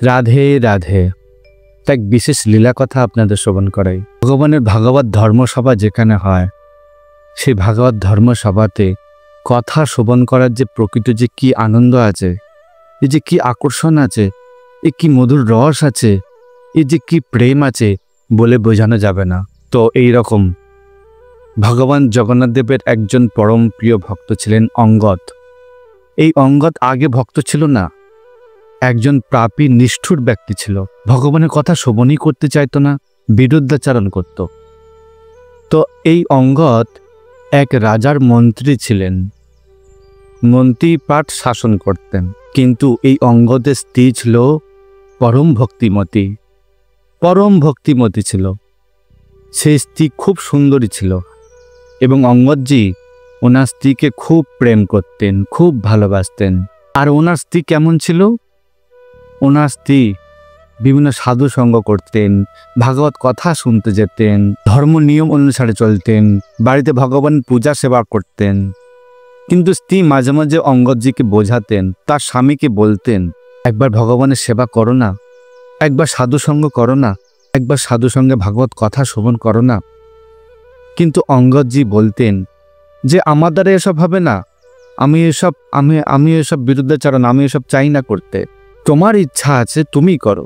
রাধে রাধে। এক বিশেষ লীলা কথা আপনাদের শ্রবণ করাই। ভগবানের ভাগবত ধর্মসভা যেখানে হয়, সেই ভাগবত ধর্মসভাতে কথা শ্রবণ করার যে প্রকৃত যে কি আনন্দ আছে, এই যে কি আকর্ষণ আছে, এই কি মধুর রস আছে, এই যে কি প্রেম আছে, বলে বোঝানো যাবে না। তো এই রকম ভগবান জগন্নাথ দেবের একজন পরম প্রিয় ভক্ত ছিলেন অঙ্গদ। এই অঙ্গদ আগে ভক্ত ছিল না, একজন পাপী নিষ্ঠুর ব্যক্তি ছিল। ভগবানের কথা শ্রবণই করতে চাইতো না, বিরুদ্ধাচারণ করত। তো এই অঙ্গদ এক রাজার মন্ত্রী ছিলেন, মন্ত্রী পাঠ শাসন করতেন। কিন্তু এই অঙ্গদের স্ত্রী ছিল পরম ভক্তিমতী ছিল। সেই স্ত্রী খুব সুন্দরী ছিল এবং অঙ্গদজি ওনার স্ত্রীকে খুব প্রেম করতেন, খুব ভালোবাসতেন। আর ওনার স্ত্রী কেমন ছিল? ওনার স্ত্রী বিভিন্ন সাধু সঙ্গ করতেন, ভাগবত কথা শুনতে যেতেন, ধর্ম নিয়ম অনুসারে চলতেন, বাড়িতে ভগবান পূজা সেবা করতেন। কিন্তু স্ত্রী মাঝে মাঝে অঙ্গদজিকে বোঝাতেন, তার স্বামীকে বলতেন, একবার ভগবানের সেবা করো না, একবার সাধু সঙ্গ করো না, একবার সাধু সঙ্গে ভাগবত কথা শ্রবণ করো না। কিন্তু অঙ্গদজি বলতেন যে আমার দ্বারা এসব হবে না, আমি এসব বিরুদ্ধাচরণ, আমি এসব চাই না করতে। তোমার ইচ্ছা আছে, তুমি করো,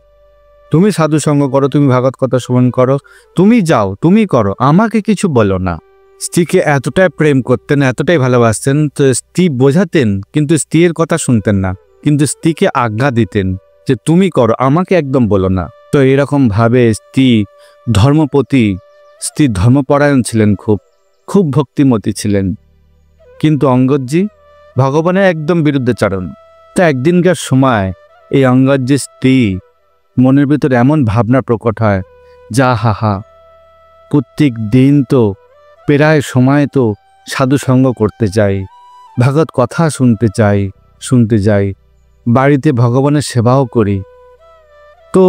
তুমি সাধু সঙ্গ করো, তুমি ভাগবত কথা শ্রবণ করো, তুমি যাও, তুমি করো, আমাকে কিছু বলো না। স্ত্রীকে এতটাই প্রেম করতেন, এতটাই ভালোবাসতেন, তো স্ত্রী বোঝাতেন কিন্তু স্ত্রীর কথা শুনতেন না, কিন্তু স্ত্রীকে আজ্ঞা দিতেন যে তুমি করো, আমাকে একদম বলো না। তো এরকম ভাবে স্ত্রী ধর্মপরায়ণ ছিলেন, খুব ভক্তিমতী ছিলেন। কিন্তু অঙ্গদজি ভগবানের একদম বিরুদ্ধাচরণ। তো একদিনকার সময় এই অঙ্গদজির স্ত্রী মনের ভিতরে এমন ভাবনা প্রকট হয়, যা হাহা, প্রত্যেক দিন তো প্রায় সময় তো সাধু সঙ্গ করতে যাই, ভাগবত কথা শুনতে যাই, বাড়িতে ভগবানের সেবাও করি। তো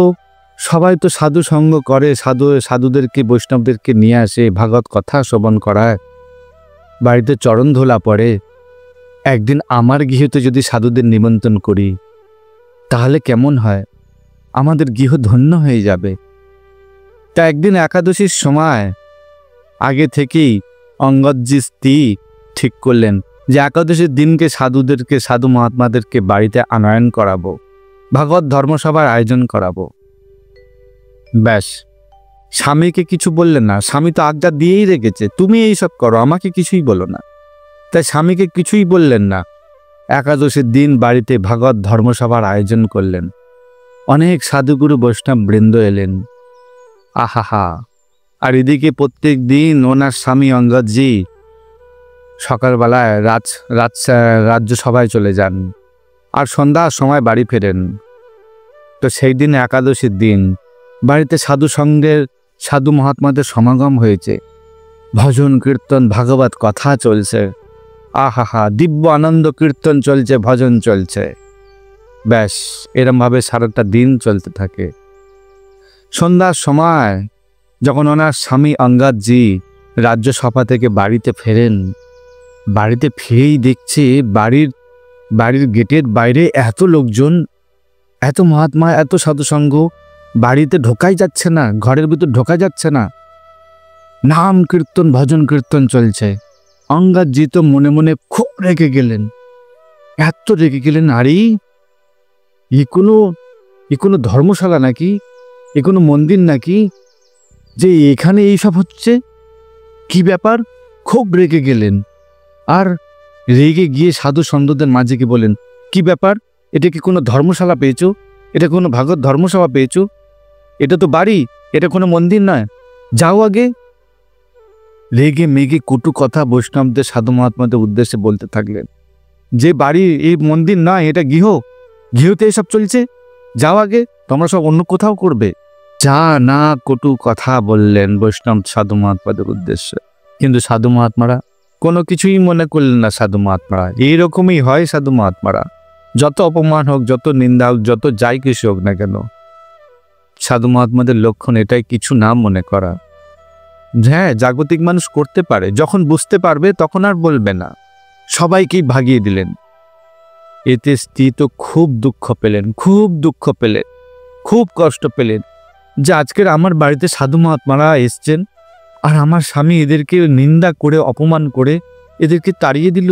সবাই তো সাধু সঙ্গ করে, সাধুদেরকে বৈষ্ণবদেরকে নিয়ে আসে, ভাগবত কথা শ্রবণ করায়, বাড়িতে চরণ ধোলা পড়ে। একদিন আমার গৃহতে যদি সাধুদের নিমন্ত্রণ করি, তাহলে কেমন হয়? আমাদের গৃহ ধন্য হয়ে যাবে। তা একদিন একাদশীর সময় আগে থেকেই অঙ্গদজি স্ত্রী ঠিক করলেন যে একাদশীর দিনকে সাধু মহাত্মাদেরকে বাড়িতে আনয়ন করাবো, ভাগবত ধর্মসভার আয়োজন করাবো। ব্যাস, স্বামীকে কিছু বললেন না, স্বামী তো আজ্ঞা দিয়েই রেখেছে, তুমি এইসব করো, আমাকে কিছুই বলো না। তাই স্বামীকে কিছুই বললেন না। একাদশীর দিন বাড়িতে ভাগবত ধর্মসভার আয়োজন করলেন। অনেক সাধুগুরু বৈষ্ণব বৃন্দ এলেন। আহাহা! আর এদিকে প্রত্যেক দিন ওনার স্বামী অঙ্গদজি সকালবেলায় রাজ্য সভায় চলে যান আর সন্ধ্যার সময় বাড়ি ফেরেন। তো সেই দিন একাদশীর দিন বাড়িতে সাধু মহাত্মাদের সমাগম হয়েছে, ভজন কীর্তন ভাগবত কথা চলছে। আহাহা! দিব্য আনন্দ কীর্তন চলছে, ভজন চলছে। ব্যাস, এরমভাবে সারাটা দিন চলতে থাকে। সন্ধ্যার সময় যখন ওনার স্বামী অঙ্গদজি রাজ্যসভা থেকে বাড়িতে ফেরেন, বাড়িতে ফিরেই দেখছে বাড়ির গেটের বাইরে এত লোকজন, এত মহাত্মা, এত সাধুসঙ্গ, বাড়িতে ঢোকাই যাচ্ছে না, ঘরের ভিতর ঢোকা যাচ্ছে না। নাম কীর্তন ভজন কীর্তন চলছে। অঙ্গদজি তো মনে মনে খুব রেগে গেলেন, এত রেগে গেলেন, আরে এ কোনো ধর্মশালা নাকি, এ কোনো মন্দির নাকি, যে এখানে এইসব হচ্ছে? কি ব্যাপার? খুব রেগে গেলেন। আর রেগে গিয়ে সাধু সন্তদের মাঝে গিয়ে বলেন, কি ব্যাপার, এটা কি কোনো ধর্মশালা পেয়েছো? এটা কোনো ভাগবত ধর্মসভা পেয়েছো? এটা তো বাড়ি, এটা কোনো মন্দির নয়, যাও আগে। রেগে মেগে কটু কথা বৈষ্ণবদের সাধু মহাত্মাদের উদ্দেশ্যে বলতে থাকলেন, যে বাড়ি এই মন্দির নয়, এটা গৃহতে এসব চলছে, যাও আগে, তোমরা সব অন্য কোথাও করবে। যা না কটু কথা বললেন বৈষ্ণব সাধু মহাত্মাদের উদ্দেশ্যে। কিন্তু সাধু মহাত্মারা কোনো কিছুই মনে করলেন না। সাধু মহাত্মারা এইরকমই হয়। সাধু মহাত্মারা যত অপমান হোক, যত নিন্দা হোক, যত যাই কিছু হোক না কেন, সাধু মহাত্মাদের লক্ষণ এটাই, কিছু না মনে করা। হ্যাঁ, জাগতিক মানুষ করতে পারে, যখন বুঝতে পারবে তখন আর বলবে না। সবাইকেই ভাগিয়ে দিলেন। এতে স্ত্রী তো খুব দুঃখ পেলেন। খুব কষ্ট পেলেন যে আজকের আমার বাড়িতে সাধু মহাত্মারা এসছেন, আর আমার স্বামী এদেরকে নিন্দা করে অপমান করে এদেরকে তাড়িয়ে দিল।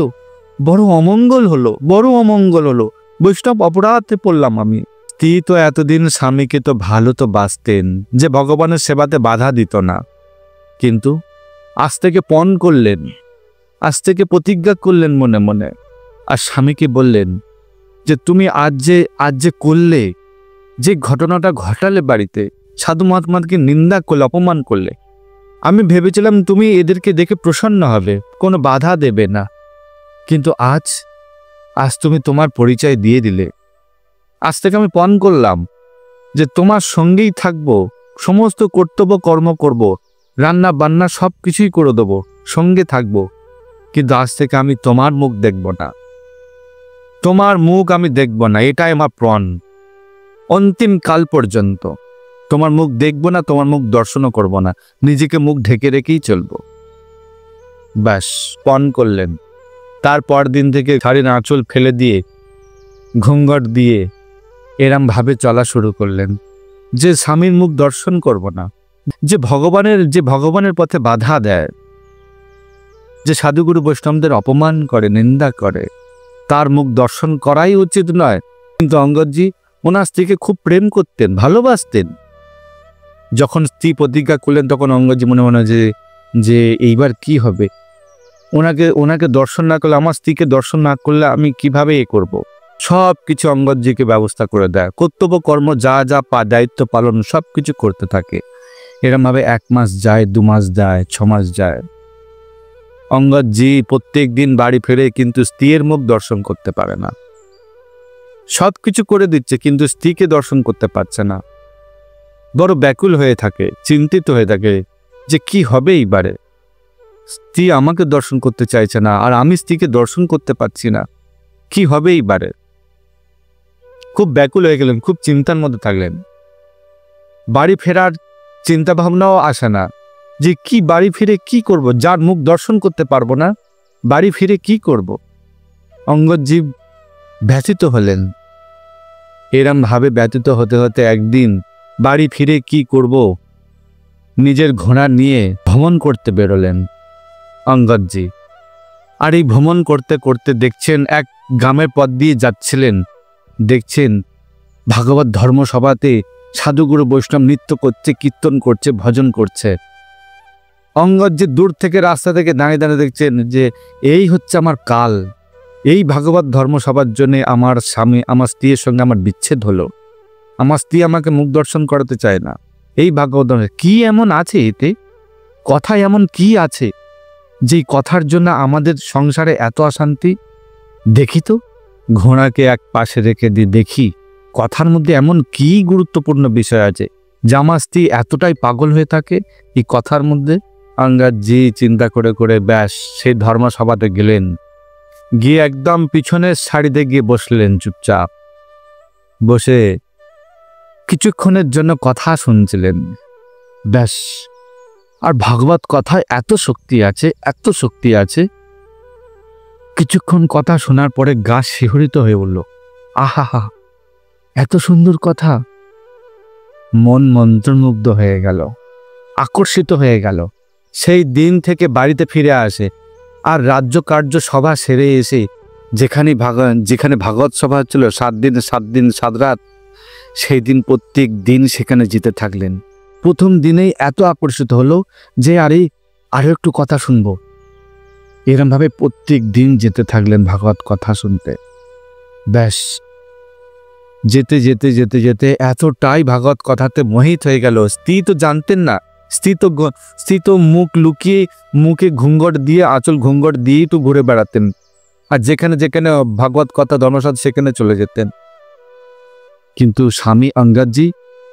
বড় অমঙ্গল হলো, বড় অমঙ্গল হলো। বৈষ্ণব অপরাধে পড়লাম আমি। স্ত্রী তো এতদিন স্বামীকে তো ভালো তো বাসতেন, যে ভগবানের সেবাতে বাধা দিত না, কিন্তু আজ থেকে পণ করলেন, আজ থেকে প্রতিজ্ঞা করলেন মনে মনে, আর স্বামীকে বললেন যে তুমি আজ যে করলে, যে ঘটনাটা ঘটালে বাড়িতে, সাধু মহাত্মাকে নিন্দা করলে, অপমান করলে, আমি ভেবেছিলাম তুমি এদেরকে দেখে প্রসন্ন হবে, কোনো বাধা দেবে না, কিন্তু আজ তুমি তোমার পরিচয় দিয়ে দিলে। আজ থেকে আমি পণ করলাম যে তোমার সঙ্গেই থাকবো, সমস্ত কর্তব্য কর্ম করব, রান্না বান্না সব কিছুই করে দেবো, সঙ্গে থাকবো, কিন্তু আজ থেকে আমি তোমার মুখ দেখব না, তোমার মুখ আমি দেখব না, এটাই আমার প্রণ। অন্তিম কাল পর্যন্ত তোমার মুখ দেখব না, তোমার মুখ দর্শনও করব না, নিজেকে মুখ ঢেকে রেখেই চলবো। ব্যাস পণ করলেন। তারপর দিন থেকে শাড়ির আঁচল ফেলে দিয়ে, ঘুঙ্ঘট দিয়ে এরম ভাবে চলা শুরু করলেন যে স্বামীর মুখ দর্শন করব না, যে ভগবানের পথে বাধা দেয়, যে সাধুগুরু বৈষ্ণবদের অপমান করে, নিন্দা করে, তার মুখ দর্শন করাই উচিত নয়। কিন্তু অঙ্গদজি ওনার স্ত্রীকে খুব প্রেম করতেন, ভালোবাসতেন। যখন স্ত্রী প্রতিজ্ঞা করলেন তখন অঙ্গদজি মনে মনে যে এইবার কি হবে, ওনাকে দর্শন না করলে, আমার স্ত্রীকে দর্শন না করলে আমি কিভাবে করব। সব কিছু অঙ্গদজিকে ব্যবস্থা করে দেয়, কর্তব্য কর্ম যা দায়িত্ব পালন সব কিছু করতে থাকে। এরমভাবে 1 মাস যায়, 2 মাস যায়, 6 মাস যায়। অঙ্গদজি প্রত্যেক দিন বাড়ি ফেরে কিন্তু স্ত্রীর মুখ দর্শন করতে পারে না। সব কিছু করে দিচ্ছে কিন্তু স্ত্রীকে দর্শন করতে পারছে না। বড় ব্যাকুল হয়ে থাকে, চিন্তিত হয়ে থাকে যে কি হবে এইবারে। স্ত্রী আমাকে দর্শন করতে চাইছে না, আর আমি স্ত্রীকে দর্শন করতে পারছি না, কি হবে এইবারে। খুব ব্যাকুল হয়ে গেলেন, খুব চিন্তার মধ্যে থাকলেন। বাড়ি ফেরার চিন্তা ভাবনাও আসে না যে কি বাড়ি ফিরে কি করব, যার মুখ দর্শন করতে পারবো না, বাড়ি ফিরে কি করব। অঙ্গদজি ব্যথিত হলেন। এরম ভাবে ব্যথিত হতে হতে একদিন বাড়ি ফিরে কি করব, নিজের ঘোড়া নিয়ে ভ্রমণ করতে বেরোলেন অঙ্গদজি। আর এই ভ্রমণ করতে করতে দেখছেন এক গ্রামের পথ দিয়ে যাচ্ছিলেন, দেখছেন ভাগবত ধর্মসভাতে সাধুগুরু বৈষ্ণব নৃত্য করছে, কীর্তন করছে, ভজন করছে। অঙ্গদজি দূর থেকে, রাস্তা থেকে দাঁড়িয়ে দাঁড়িয়ে দেখছেন যে এই হচ্ছে আমার কাল, এই ভাগবত ধর্মসভার জন্যে আমার স্ত্রীর সঙ্গে আমার বিচ্ছেদ হলো, আমার স্ত্রী আমাকে মুখ দর্শন করাতে চায় না। এই ভাগবত কি এমন আছে এতে, কথায় এমন কি আছে যে কথার জন্য আমাদের সংসারে এত অশান্তি। দেখি তো, ঘোড়াকে এক পাশে রেখে দিয়ে দেখি কথার মধ্যে এমন কি গুরুত্বপূর্ণ বিষয় আছে যে আমার স্ত্রী এতটাই পাগল হয়ে থাকে এই কথার মধ্যে। অঙ্গদজি চিন্তা করে করে ব্যাস সেই ধর্মসভাতে গেলেন, গিয়ে একদম পিছনের সারিতে গিয়ে বসলেন চুপচাপ। বসে কিছুক্ষণের জন্য কথা শুনছিলেন। ব্যাস, আর ভাগবত কথায় এত শক্তি আছে, এত শক্তি আছে। কিছুক্ষণ কথা শোনার পরে গা শিহরিত হয়ে উঠল। আহা, এত সুন্দর কথা। মন মন্ত্রমুগ্ধ হয়ে গেল, আকর্ষিত হয়ে গেল। সেই দিন থেকে বাড়িতে ফিরে আসে, আর রাজ্য কার্য সভা সেরে এসে যেখানে ভাগবত সভা হচ্ছিল 7 দিন 7 রাত, সেই দিন প্রত্যেক দিন সেখানে যেতে থাকলেন। প্রথম দিনেই এত আকর্ষিত হলো যে আরো একটু কথা শুনবো। এরমভাবে প্রত্যেক দিন যেতে থাকলেন ভাগবত কথা শুনতে। ব্যাস, যেতে যেতে যেতে যেতে এতটাই ভাগবত কথাতে মোহিত হয়ে গেল। স্ত্রী তো জানতেন না, স্ত্রী তো মুখ লুকিয়ে, মুখে ঘুঙ্ঘট দিয়ে, আঁচল ঘুঙ্ঘট দিয়েই তো ঘুরে বেড়াতেন, আর যেখানে যেখানে ভাগবত কথা ধর্মসভা সেখানে চলে যেতেন। কিন্তু স্বামী অঙ্গদজি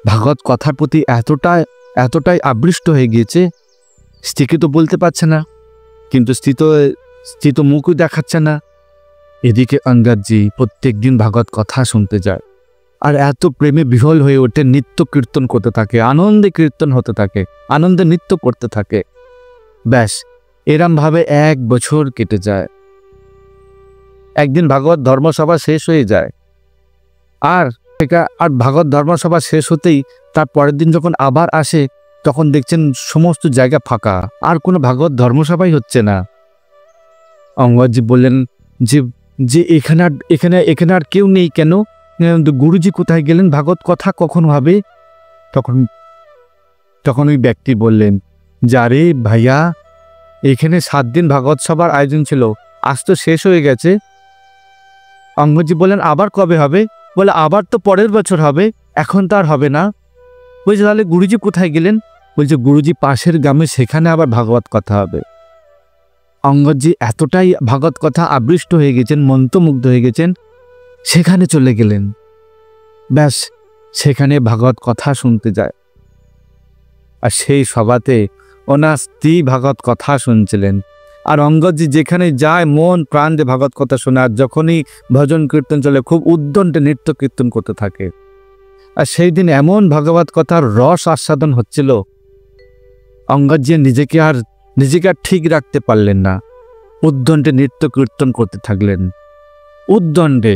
ভাগবত কথার প্রতি এতটাই আবৃষ্ট হয়ে গিয়েছে, স্ত্রীকে তো বলতে পারছে না, কিন্তু স্ত্রী তো মুখও দেখাচ্ছে না। এদিকে অঙ্গদজি প্রত্যেক দিন ভাগবত কথা শুনতে যায়, আর এত প্রেমে বিহ্বল হয়ে ওঠে, নিত্য কীর্তন করতে থাকে, আনন্দে কীর্তন হতে থাকে, আনন্দে নৃত্য করতে থাকে। ব্যাস, এরম ভাবে 1 বছর কেটে যায়। একদিন ভাগবত ধর্মসভা শেষ হয়ে যায়, আর আর ভাগবত ধর্মসভা শেষ হতেই তার পরের দিন যখন আবার আসে তখন দেখছেন সমস্ত জায়গা ফাঁকা, আর কোনো ভাগবত ধর্মসভাই হচ্ছে না। অঙ্গদজি বললেন যে যে এখানে আর কেউ নেই কেন? গুরুজি কোথায় গেলেন? ভাগবত কথা কখন হবে? তখন ওই ব্যক্তি বললেন যে আরে ভাইয়া, এখানে 7 দিন ভাগবত সভার আয়োজন ছিল, আজ তো শেষ হয়ে গেছে। অঙ্গদজি বললেন আবার কবে হবে? বলে আবার তো পরের বছর হবে, এখন তো আর হবে না। বলছে তাহলে গুরুজি কোথায় গেলেন? বলছে গুরুজি পাশের গ্রামে, সেখানে আবার ভাগবত কথা হবে। অঙ্গদজি এতটাই ভাগবত কথা আবিষ্ট হয়ে গেছেন, মন্ত্রমুগ্ধ হয়ে গেছেন, সেখানে চলে গেলেন। ব্যাস, সেখানে ভাগবত কথা শুনতে যায়। আর সেই সভাতে ওনার স্ত্রী ভাগবত কথা শুনছিলেন। আর অঙ্গদজি যেখানে যায় মন প্রাণ দিয়ে ভাগবত কথা শোনে, আর যখনই ভজন কীর্তন চলে খুব উদ্দণ্ডে নৃত্য কীর্তন করতে থাকে। আর সেই দিন এমন ভাগবত কথার রস আস্বাদন হচ্ছিল, অঙ্গদজি নিজেকে আর ঠিক রাখতে পারলেন না, উদ্দণ্ডে নৃত্য কীর্তন করতে থাকলেন, উদ্দণ্ডে।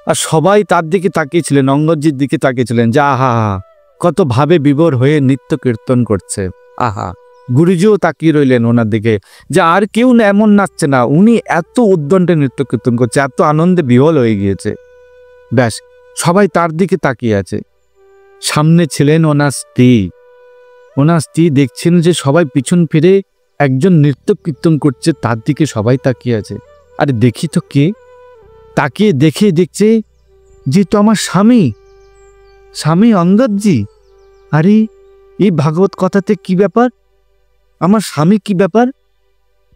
আর সবাই তার দিকে তাকিয়েছিলেন, অঙ্গদজির দিকে তাকিয়েছিলেন যে আহা হা, কত ভাবে বিভোর হয়ে নৃত্য কীর্তন করছে। আহা, গুরুজিও তাকিয়ে রইলেন ওনার দিকে যে আর কেউ এমন নাচছে না, উনি এত উদ্দণ্ডে নৃত্য কীর্তন করছে, এত আনন্দে বিহ্বল হয়ে গিয়েছে। ব্যাস, সবাই তার দিকে তাকিয়ে আছে। সামনে ছিলেন ওনার স্ত্রী। ওনার স্ত্রী দেখছেন যে সবাই পিছন ফিরে একজন নৃত্য কীর্তন করছে, তার দিকে সবাই তাকিয়ে আছে। আরে দেখি তো কে? তাকিয়ে দেখছে যে তো আমার স্বামী অঙ্গদজি। আরে এই ভাগবত কথাতে কি ব্যাপার? আমার স্বামী কি ব্যাপার?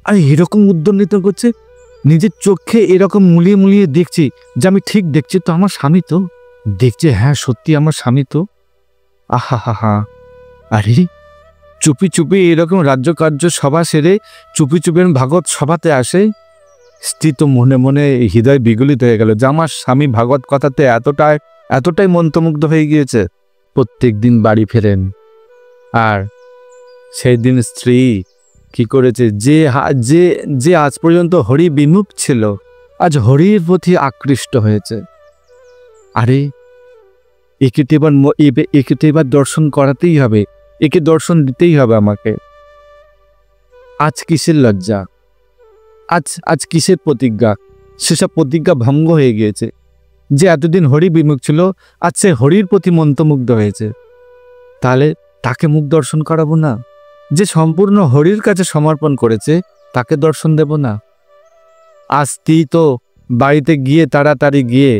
আরে এরকম উদ্দণ্ডিত করছে, নিজের চোখে এরকম মুলিয়ে মুলিয়ে দেখছি যে আমি ঠিক দেখছি তো, আমার স্বামী তো। দেখছে হ্যাঁ সত্যি আমার স্বামী তো। আহা হা হা। আরে চুপি চুপি এরকম রাজ্যকার্য সভা সেরে চুপি চুপি ভাগবত সভাতে আসে। স্ত্রী তো মনে মনে হৃদয় বিগলিত হয়ে গেল যে আমার স্বামী ভাগবত কথাতে এতটাই মন্ত্রমুগ্ধ হয়ে গিয়েছে। প্রত্যেক দিন বাড়ি ফেরেন, আর সেই দিন স্ত্রী কি করেছে, যে আজ পর্যন্ত হরি বিমুখ ছিল, আজ হরির প্রতি আকৃষ্ট হয়েছে। আরে একে তো এবার দর্শন করাতেই হবে, একে দর্শন দিতেই হবে আমাকে। আজ কিসের লজ্জা, আজ কিসের প্রতিজ্ঞা? সেসব প্রতিজ্ঞা ভঙ্গ হয়ে গিয়েছে। যে এতদিন হরি বিমুখ ছিল, আজ সে হরির প্রতি মন্ত্রমুগ্ধ হয়েছে, তাহলে তাকে মুখ দর্শন করাবো না? যে সম্পূর্ণ হরির কাছে সমর্পণ করেছে, তাকে দর্শন দেব না? আজ স্ত্রী তো বাড়িতে গিয়ে তাড়াতাড়ি গিয়ে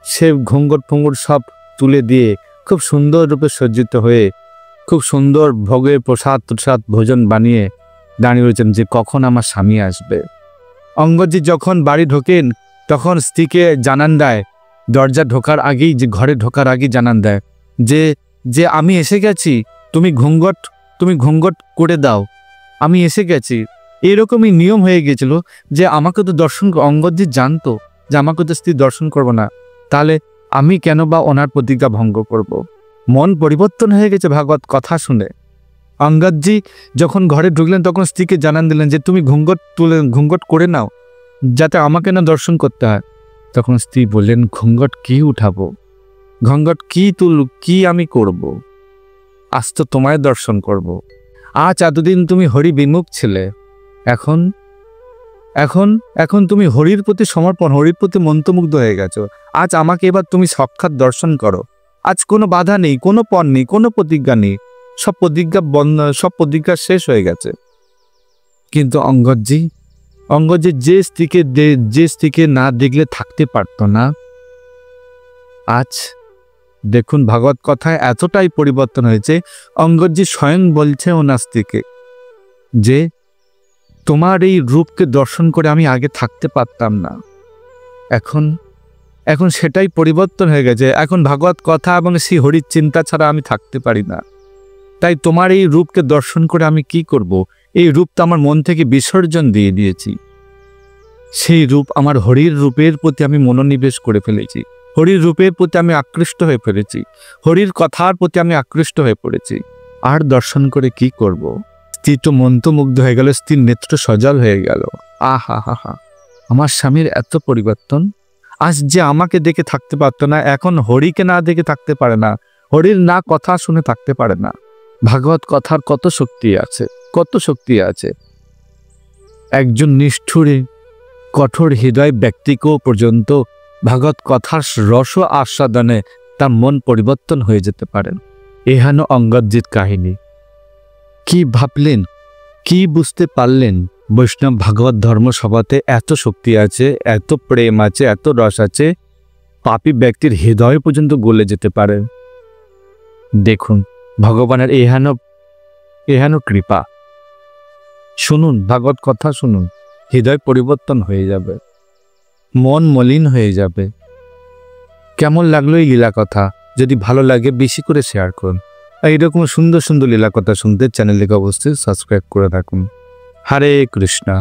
সে ঘুঙ্গট ফুঙ্গট সব তুলে দিয়ে খুব সুন্দর রূপে সজ্জিত হয়ে খুব সুন্দর ভোগের প্রসাদ ভোজন বানিয়ে দাঁড়িয়ে রয়েছেন যে কখন আমার স্বামী আসবে। অঙ্গদজি যখন বাড়ি ঢোকেন তখন স্ত্রীকে জানান দেয়, দরজা ঢোকার আগেই, যে ঘরে ঢোকার আগেই জানান দেয় যে আমি এসে গেছি, তুমি ঘুঙ্গট করে দাও, আমি এসে গেছি। এরকমই নিয়ম হয়ে গেছিল যে আমাকে তো দর্শন, অঙ্গদজি জানতো যে আমাকে তো স্ত্রী দর্শন করবো না, তাহলে আমি কেন বা ওনার প্রতিজ্ঞা ভঙ্গ করব। মন পরিবর্তন হয়ে গেছে ভাগবত কথা শুনে। অঙ্গদজি যখন ঘরে ঢুকলেন তখন স্ত্রীকে জানান দিলেন যে তুমি ঘুঙ্গট করে নাও, যাতে আমাকে না দর্শন করতে হয়। তখন স্ত্রী বললেন ঘুঙ্গট কি উঠাবো, ঘুঙ্গট কি আমি করব? আজ তো তোমায় দর্শন করব। আজ এতদিন তুমি হরি বিমুখ ছিলে, এখন তুমি হরির প্রতি সমর্পণ, হরির প্রতি মন্ত্রমুগ্ধ হয়ে গেছো। আজ আমাকে এবার তুমি সাক্ষাৎ দর্শন করো। আজ কোনো বাধা নেই, কোনো পণ নেই, কোনো প্রতিজ্ঞা নেই, সব প্রতিজ্ঞা শেষ হয়ে গেছে। কিন্তু অঙ্গদজি যে স্ত্রীকে না দেখলে থাকতে পারত না, আজ দেখুন ভাগবত কথায় এতটাই পরিবর্তন হয়েছে। অঙ্গদজি স্বয়ং বলছে ওনার স্ত্রীকে যে তোমার এই রূপকে দর্শন করে আমি আগে থাকতে পারতাম না, এখন সেটাই পরিবর্তন হয়ে গেছে। এখন ভাগবত কথা এবং সেই হরির চিন্তা ছাড়া আমি থাকতে পারি না। তাই তোমার এই রূপকে দর্শন করে আমি কি করব? এই রূপটা আমার মন থেকে বিসর্জন দিয়ে দিয়েছি। সেই রূপ আমার হরির রূপের প্রতি আমি মনোনিবেশ করে ফেলেছি, হরির রূপের প্রতি আমি আকৃষ্ট হয়ে ফেলেছি, হরির কথার প্রতি আমি আকৃষ্ট হয়ে পড়েছি। আর দর্শন করে কি করব? স্ত্রী তো মন্ত্রমুগ্ধ হয়ে গেল, স্ত্রীর নেত্র সজল হয়ে গেল। আহা হা হা, আমার স্বামীর এত পরিবর্তন, আজ যে আমাকে দেখে থাকতে পারতো না, এখন হরিকে না দেখে থাকতে পারে না, হরির না কথা শুনে থাকতে পারে না। ভাগবত কথার কত শক্তি আছে, কত শক্তি আছে। একজন নিষ্ঠুরে কঠোর হৃদয় ব্যক্তিকেও পর্যন্ত ভাগবত কথার রস আস্বাদনে তার মন পরিবর্তন হয়ে যেতে পারেন। এহেন অঙ্গদজির কাহিনী। কি ভাবলেন, কি বুঝতে পারলেন বৈষ্ণব ভাগবত ধর্মসভাতে এত শক্তি আছে, এত প্রেম আছে, এত রস আছে, পাপী ব্যক্তির হৃদয় পর্যন্ত গলে যেতে পারে। দেখুন ভগবানের এহেন কৃপা। শুনুন ভাগবত কথা, শুনুন, হৃদয় পরিবর্তন হয়ে যাবে, মন মলিন হয়ে যাবে। কেমন লাগলো এই লীলা কথা? যদি ভালো লাগে বেশি করে শেয়ার করুন। আর এরকম সুন্দর সুন্দর লীলা কথা শুনতে চ্যানেলটিকে অবশ্যই সাবস্ক্রাইব করে রাখুন। হরে কৃষ্ণা।